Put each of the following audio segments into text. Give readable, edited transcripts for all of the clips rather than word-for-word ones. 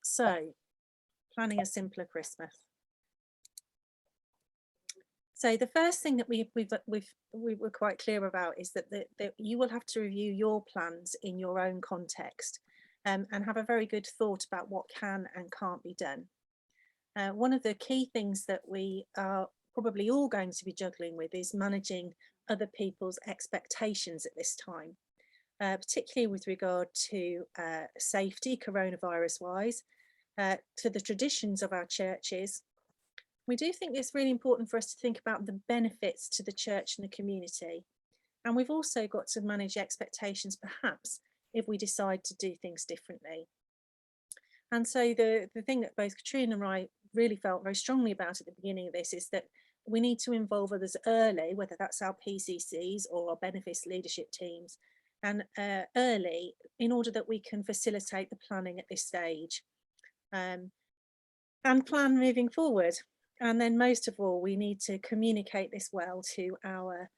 So, planning a simpler Christmas. So the first thing that we were quite clear about is that you will have to review your plans in your own context, and have a very good thought about what can and can't be done. One of the key things that we are probably all going to be juggling with is managing other people's expectations at this time, particularly with regard to safety, coronavirus wise, to the traditions of our churches. We do think it's really important for us to think about the benefits to the church and the community. And we've also got to manage expectations, perhaps, if we decide to do things differently. And so the thing that both Katrina and I really felt very strongly about at the beginning of this is that we need to involve others early, whether that's our PCCs or our benefits leadership teams, and early, in order that we can facilitate the planning at this stage, and plan moving forward. And then most of all, we need to communicate this well to our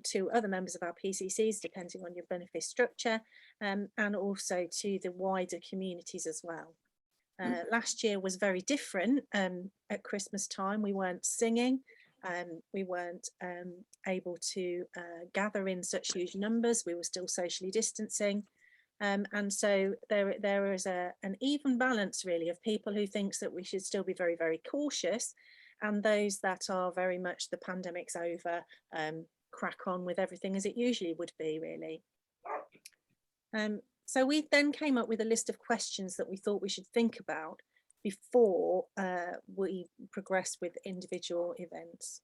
to other members of our PCCs, depending on your benefit structure, and also to the wider communities as well. Last year was very different. At Christmas time, we weren't singing, we weren't able to gather in such huge numbers. We were still socially distancing. And so there is an even balance really of people who thinks that we should still be very, very cautious, and those that are very much the pandemic's over, crack on with everything as it usually would be really. So we then came up with a list of questions that we thought we should think about before we progress with individual events.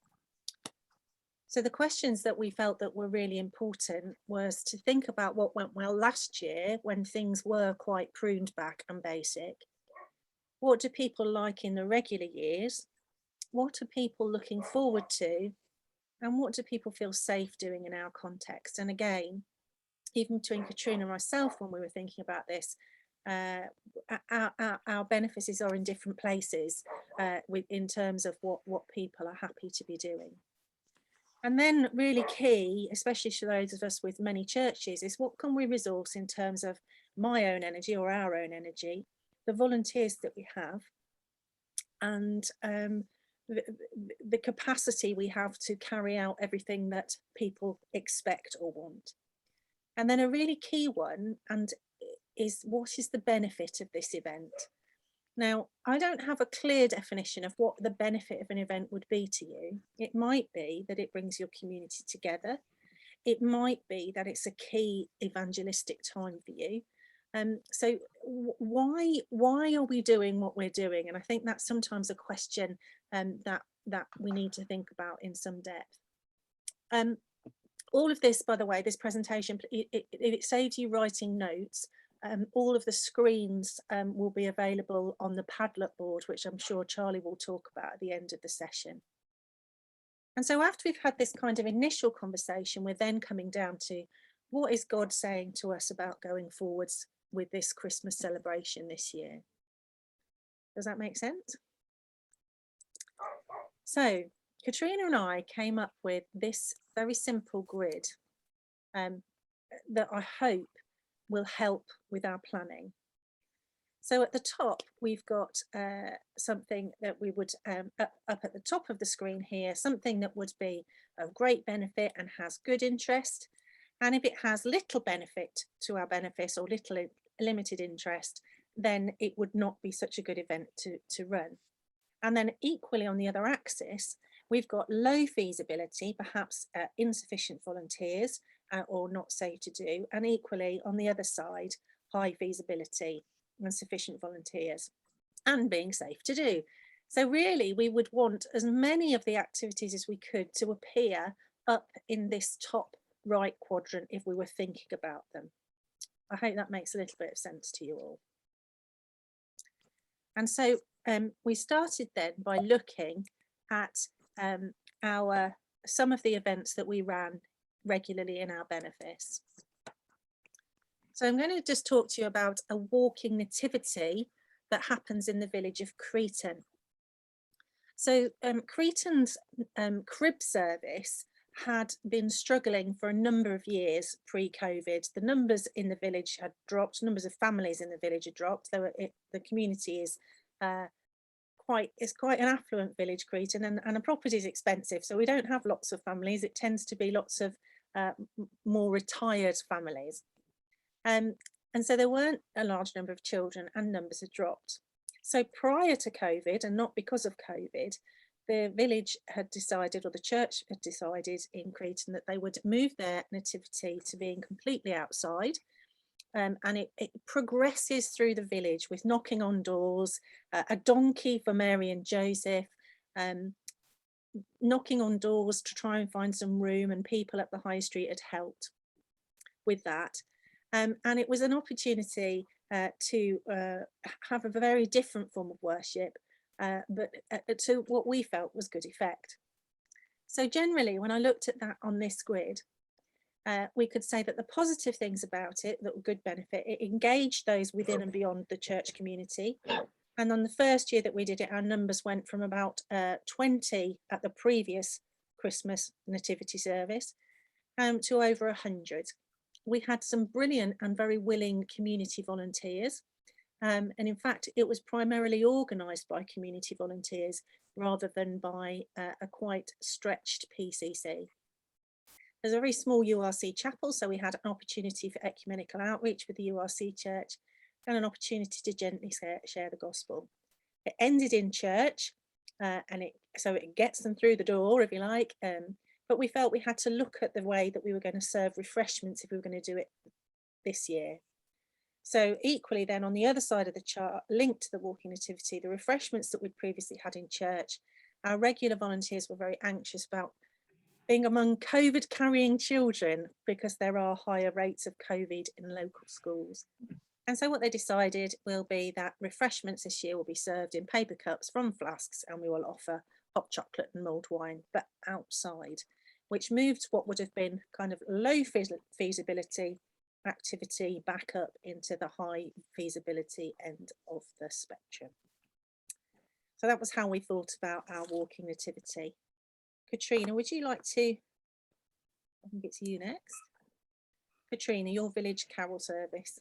So the questions that we felt that were really important was to think about what went well last year when things were quite pruned back and basic. What do people like in the regular years? What are people looking forward to? And what do people feel safe doing in our context? And again, even between Katrina and myself, when we were thinking about this, our benefices are in different places in terms of what people are happy to be doing. And then really key, especially for those of us with many churches, is what can we resource in terms of my own energy or our own energy, the volunteers that we have, and the capacity we have to carry out everything that people expect or want. And then a really key one is what is the benefit of this event? Now, I don't have a clear definition of what the benefit of an event would be to you. It might be that it brings your community together. It might be that it's a key evangelistic time for you. So why are we doing what we're doing? And I think that's sometimes a question that we need to think about in some depth. All of this, by the way, this presentation, it saves you writing notes. All of the screens will be available on the Padlet board, which I'm sure Charlie will talk about at the end of the session. And so after we've had this kind of initial conversation, we're then coming down to what is God saying to us about going forwards with this Christmas celebration this year. Does that make sense? So Katrina and I came up with this very simple grid that I hope will help with our planning. So at the top, we've got something that we would, up at the top of the screen here, something that would be of great benefit and has good interest. And if it has little benefit to our benefits or little limited interest, then it would not be such a good event to run. And then equally on the other axis, we've got low feasibility, perhaps insufficient volunteers or not safe to do. And equally on the other side, high feasibility and sufficient volunteers and being safe to do. So really we would want as many of the activities as we could to appear up in this top right quadrant if we were thinking about them. I hope that makes a little bit of sense to you all. And so we started then by looking at some of the events that we ran regularly in our benefice. So I'm going to just talk to you about a walking nativity that happens in the village of Cretan. So Cretan's crib service had been struggling for a number of years pre-COVID. The numbers in the village had dropped, numbers of families in the village had dropped. The community is quite an affluent village, Cretan, and the property is expensive, so we don't have lots of families. It tends to be lots of more retired families, and so there weren't a large number of children, and numbers had dropped. So prior to COVID, and not because of COVID, the village had decided, or the church had decided in Cretan, that they would move their nativity to being completely outside. And it progresses through the village with knocking on doors, a donkey for Mary and Joseph, knocking on doors to try and find some room, and people at the high street had helped with that. And it was an opportunity to have a very different form of worship, but to what we felt was good effect. So generally, when I looked at that on this grid, we could say that the positive things about it that were good benefit, it engaged those within and beyond the church community. And on the first year that we did it, our numbers went from about 20 at the previous Christmas nativity service to over 100. We had some brilliant and very willing community volunteers. And in fact, it was primarily organised by community volunteers rather than by a quite stretched PCC. There's a very small URC chapel, so we had an opportunity for ecumenical outreach with the URC church and an opportunity to gently share the gospel. It ended in church, and so it gets them through the door, if you like, but we felt we had to look at the way that we were going to serve refreshments if we were going to do it this year. So equally then, on the other side of the chart, linked to the walking nativity, the refreshments that we'd previously had in church, our regular volunteers were very anxious about being among COVID carrying children because there are higher rates of COVID in local schools. And so what they decided will be that refreshments this year will be served in paper cups from flasks, and we will offer hot chocolate and mulled wine, but outside, which moved what would have been kind of low feasibility activity back up into the high feasibility end of the spectrum. So that was how we thought about our walking nativity. Katrina, would you like to, I think it's you next. Katrina, your village carol service.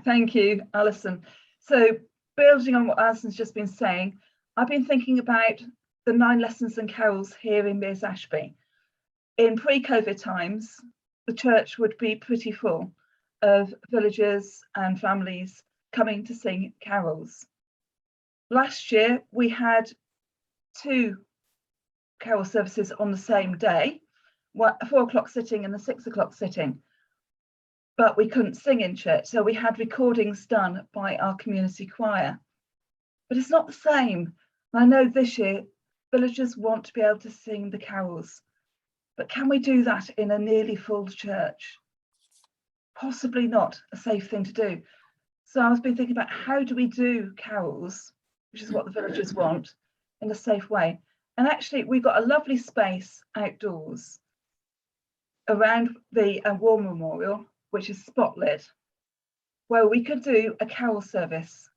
Thank you, Alison. So building on what Alison's just been saying, I've been thinking about the 9 lessons and carols here in Mears Ashby. In pre-COVID times, the church would be pretty full of villagers and families coming to sing carols. Last year, we had 2 carol services on the same day, a 4 o'clock sitting and a 6 o'clock sitting, but we couldn't sing in church, so we had recordings done by our community choir. But it's not the same. I know this year villagers want to be able to sing the carols, but can we do that in a nearly full church? Possibly not a safe thing to do. So I've been thinking about, how do we do carols, which is what the villagers want, in a safe way? And actually, we've got a lovely space outdoors around the War Memorial, which is spotlit, where we could do a carol service,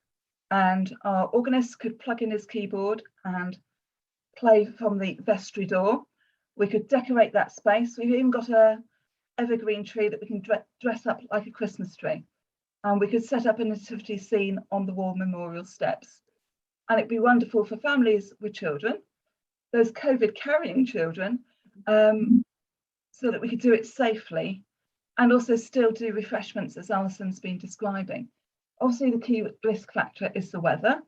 and our organist could plug in his keyboard and play from the vestry door. We could decorate that space. We've even got a evergreen tree that we can dress up like a Christmas tree, and we could set up a nativity scene on the War Memorial steps. And it'd be wonderful for families with children, those COVID carrying children, so that we could do it safely and also still do refreshments, as Alison's been describing. Obviously, the key risk factor is the weather.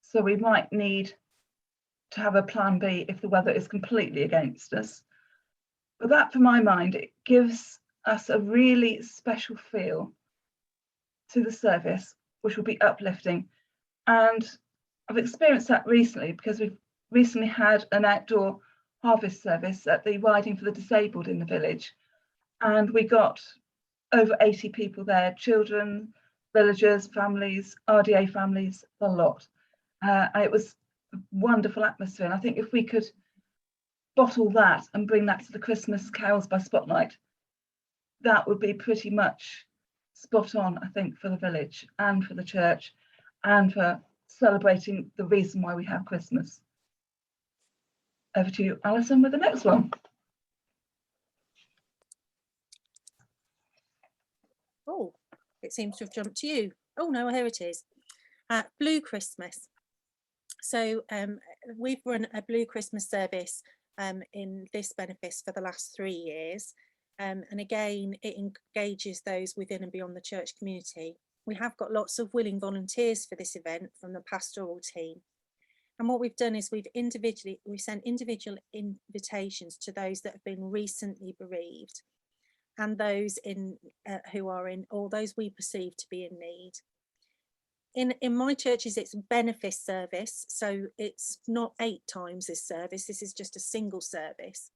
So we might need to have a plan B if the weather is completely against us. But that, for my mind, it gives us a really special feel to the service, which will be uplifting. And I've experienced that recently, because we've recently had an outdoor harvest service at the Riding for the Disabled in the village. And we got over 80 people there, children, villagers, families, RDA families, a lot. And it was a wonderful atmosphere. And I think if we could bottle that and bring that to the Christmas carols by Spotlight, that would be pretty much spot on, I think, for the village and for the church and for celebrating the reason why we have Christmas. over to you, Alison, with the next one. Oh, it seems to have jumped to you. Oh no, here it is. Blue Christmas. So we've run a Blue Christmas service in this benefice for the last 3 years. And again, it engages those within and beyond the church community. We have got lots of willing volunteers for this event from the pastoral team. And what we've done is we've sent individual invitations to those that have been recently bereaved and those who are in, or those we perceive to be in need. In my churches, it's a benefice service, so it's not 8 times this service. This is just a single service.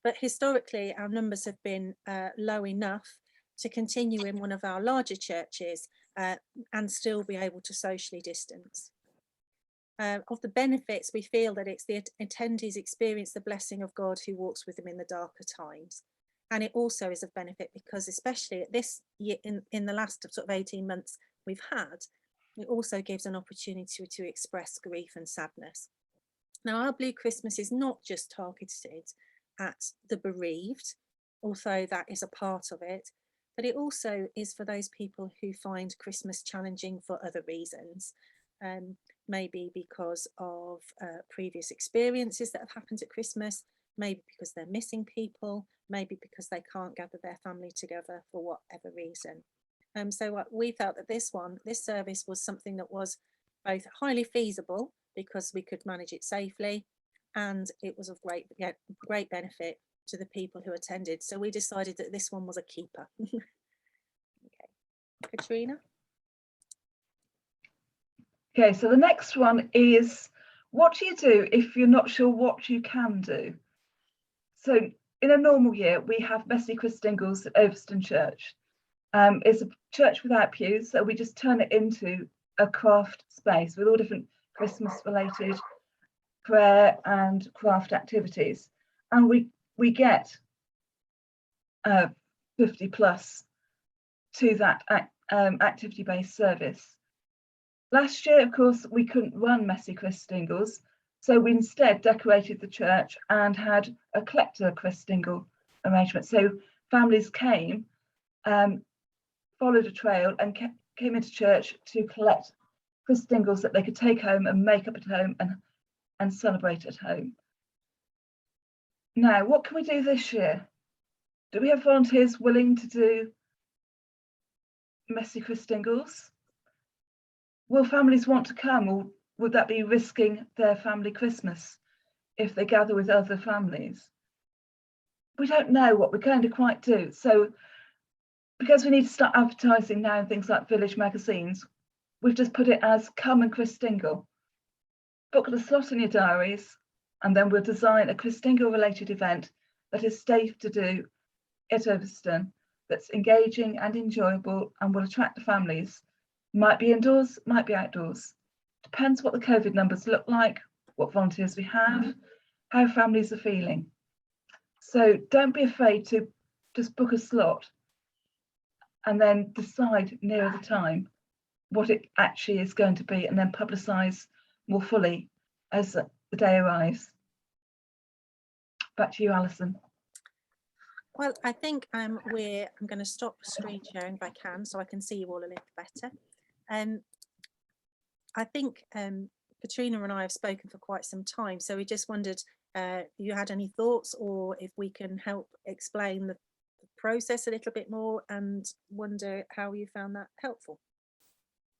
But historically, our numbers have been low enough to continue in one of our larger churches and still be able to socially distance. Of the benefits, we feel that it's the attendees experience the blessing of God who walks with them in the darker times. And it also is of benefit because, especially at this year, in the last sort of 18 months we've had, it also gives an opportunity to express grief and sadness. Now, our Blue Christmas is not just targeted at the bereaved, although that is a part of it, but it also is for those people who find Christmas challenging for other reasons, maybe because of previous experiences that have happened at Christmas, maybe because they're missing people, maybe because they can't gather their family together for whatever reason. So we felt that this service was something that was both highly feasible because we could manage it safely, and it was of great benefit to the people who attended. So we decided that this one was a keeper. Okay, Katrina. Okay, so the next one is, what do you do if you're not sure what you can do? So in a normal year, we have Messy Christingles at Overston Church. It's a church without pews, so we just turn it into a craft space with all different Christmas-related prayer and craft activities, and we get 50 plus to that activity-based service. Last year, of course, we couldn't run Messy Christingles, so we instead decorated the church and had a collector Christingle arrangement. So families came, followed a trail and came into church to collect Christingles that they could take home and make up at home and celebrate at home. Now, what can we do this year? Do we have volunteers willing to do Messy Christingles? Will families want to come, or would that be risking their family Christmas if they gather with other families? We don't know what we're going to quite do. So because we need to start advertising now in things like village magazines, we've just put it as come and Christingle. Book a slot in your diaries, and then we'll design a Christingle related event that is safe to do at Overston, that's engaging and enjoyable and will attract the families. Might be indoors, might be outdoors. Depends what the COVID numbers look like, what volunteers we have, how families are feeling. So don't be afraid to just book a slot and then decide nearer the time what it actually is going to be, and then publicise more fully as the day arrives. Back to you, Alison. Well, I think I'm going to stop screen sharing if I can, so I can see you all a little better. I think Katrina and I have spoken for quite some time, so we just wondered if you had any thoughts, or if we can help explain the process a little bit more, and wonder how you found that helpful.